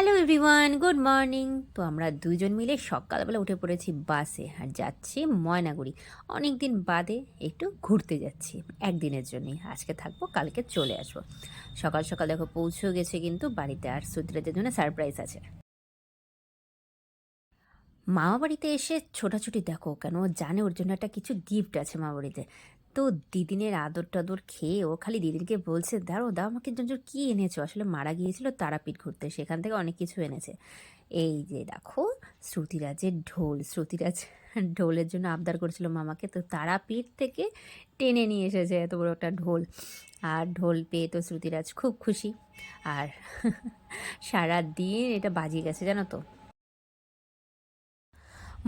Hello everyone, good morning. তো আমরা দুজন মিলে সকালবেলা উঠে পড়েছি বাসে আর যাচ্ছি ময়নাগুড়ি। অনেক দিন বাদে একটু ঘুরতে যাচ্ছি, একদিনের জন্যই। আজকে থাকবো, কালকে চলে আসবো। সকাল সকাল দেখো পৌঁছেও গেছে কিন্তু বাড়িতে, আর সুতিরাজের জন্য সারপ্রাইজ আছে। মামা বাড়িতে এসে ছোটাছুটি দেখো, কেন ও জানে ওর জন্য একটা কিছু গিফট আছে মামা বাড়িতে। তো দিদিনের আদর টাদর খেয়ে ও খালি দিদিনকে বলছে, দাঁড়ো দাও আমাকে জন্য কী এনেছো। আসলে মারা গিয়েছিল তারাপীঠ ঘুরতে, সেখান থেকে অনেক কিছু এনেছে। এই যে দেখো, শ্রুতিরাজের ঢোল। শ্রুতিরাজ ঢোলের জন্য আবদার করেছিল মামাকে, তো তারাপীঠ থেকে টেনে নিয়ে এসেছে এত বড় একটা ঢোল। আর ঢোল পেয়ে তো শ্রুতিরাজ খুব খুশি। আর সারা দিন এটা বাজিয়ে গেছে জানো তো।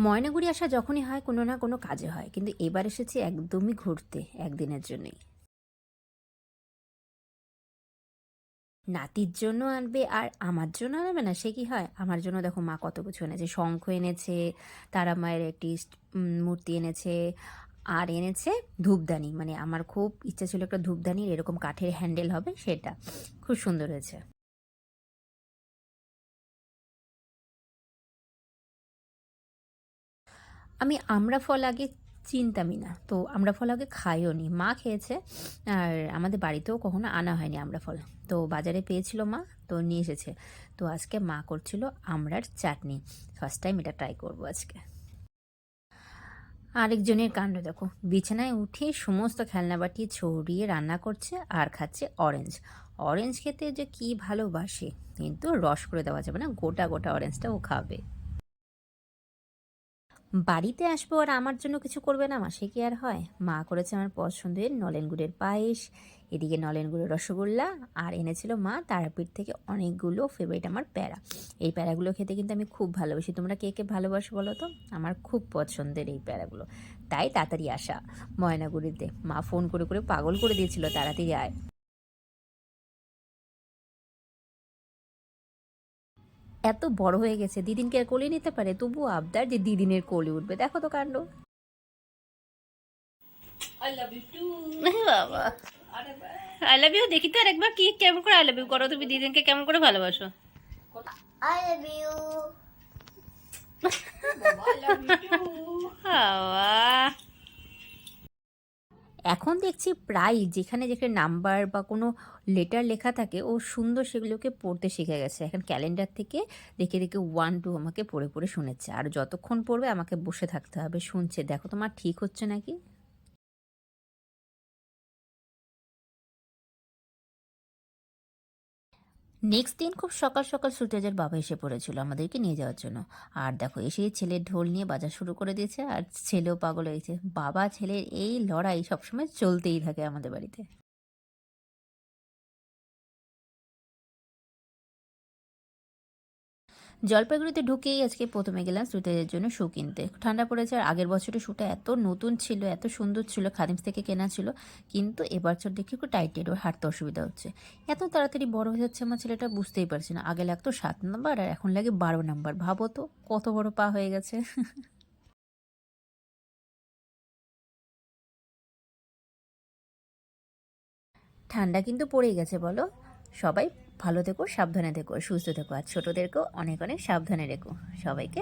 ময়নাগুড়ি আসা যখনই হয় কোনো না কোনো কাজে হয়, কিন্তু এবার এসেছি একদমই ঘুরতে, একদিনের জন্যই। নাতির জন্য আনবে আর আমার জন্য আনবে না, সে কি হয়। আমার জন্য দেখো মা কত কিছু এনেছে, শঙ্খ এনেছে, তারা মায়ের একটি মূর্তি এনেছে, আর এনেছে ধূপদানি। মানে আমার খুব ইচ্ছা ছিল একটা ধূপদানির এরকম কাঠের হ্যান্ডেল হবে, সেটা খুব সুন্দর হয়েছে। আমি আমড়া ফল আগে চিনতামই না, তো আমড়া ফল আগে খাইও নি, মা খেয়েছে। আর আমাদের বাড়িতেও কখনো আনা হয়নি আমড়া ফল। তো বাজারে পেয়েছিল মা, তো নিয়ে এসেছে। তো আজকে মা করছিল আমড়ার চাটনি। ফার্স্ট টাইম এটা ট্রাই করবো আজকে। আরেকজনের কাণ্ড দেখো, বিছানায় উঠে সমস্ত খেলনাবাটি ছড়িয়ে রান্না করছে আর খাচ্ছে অরেঞ্জ। অরেঞ্জ খেতে যে কি ভালোবাসে, কিন্তু রস করে দেওয়া যাবে না, গোটা গোটা অরেঞ্জটা ও খাবে। বাড়িতে আসবো আর আমার জন্য কিছু করবে না মা, সে কি আর হয়। মা করেছে আমার পছন্দের নলেন গুড়ের পায়েস, এদিকে নলেন গুড়ের রসগোল্লা, আর এনেছিল মা তারাপীঠ থেকে অনেকগুলো ফেভারিট আমার প্যাড়া। এই প্যাড়াগুলো খেতে কিন্তু আমি খুব ভালোবাসি। তোমরা কে কে ভালোবাসো বলো তো, আমার খুব পছন্দের এই প্যাড়াগুলো। তাই তাড়াতাড়ি আসা ময়নাগুড়িতে। মা ফোন করে করে পাগল করে দিয়েছিল, তাড়াতাড়ি আয়। এত বড় হয়ে গেছে, দিদিনকে আর কোলে নিতে পারে, তবুও আবদার যে দিদিনের কোলে উঠবে। দেখো তো কাণ্ড। I love you too. বাবা, আই লাভ ইউ দেখি তো আরেকবার, কি কেমন করে আই লাভ ইউ করো তুমি, দিদিনকে কেমন করে ভালোবাসো। I love you. বাবা, এখন দেখছি প্রায় যেখানে যেখানে নাম্বার বা কোনো লেটার লেখা থাকে ও সুন্দর সেগুলোকে পড়তে শিখে গেছে। এখন ক্যালেন্ডার থেকে দেখে দেখে 1 2 আমাকে পড়ে পড়ে শোনাচ্ছে, আর যতক্ষণ পড়বে আমাকে বসে থাকতে হবে, শুনছে। দেখো তোমার ঠিক হচ্ছে নাকি। নেক্সট দিন খুব সকাল সকাল সুটেজের বাবা এসে পড়েছিল আমাদেরকে নিয়ে যাওয়ার জন্য। আর দেখো এসেই ছেলের ঢোল নিয়ে বাজা শুরু করে দিয়েছে, আর ছেলেও পাগল হয়েছে। বাবা ছেলের এই লড়াই সবসময় চলতেই থাকে আমাদের বাড়িতে। জলপাইগুড়িতে ঢুকেই আজকে প্রথমে গেলাম সুটেজের জন্য শ্যু কিনতে। ঠান্ডা পড়েছে, আর আগের বছরের শ্যুটা এত নতুন ছিল, এত সুন্দর ছিল, খাদিমস থেকে কেনা ছিল। কিন্তু এবছর দেখি একটু টাইটেড, ওর হাঁটতে অসুবিধা হচ্ছে। এত তাড়াতাড়ি বড় হয়ে যাচ্ছে আমার ছেলেটা, বুঝতেই পারছি না। আগে লাগতো 7 নম্বর আর এখন লাগে 12 নম্বর। ভাবো তো কত বড় পা হয়ে গেছে। ঠান্ডা কিন্তু পড়েই গেছে বলো। সবাই ভালো থেকো, সাবধানে থেকো, সুস্থ থেকো, আর ছোটোদেরকেও অনেক অনেক সাবধানে রেখো। সবাইকে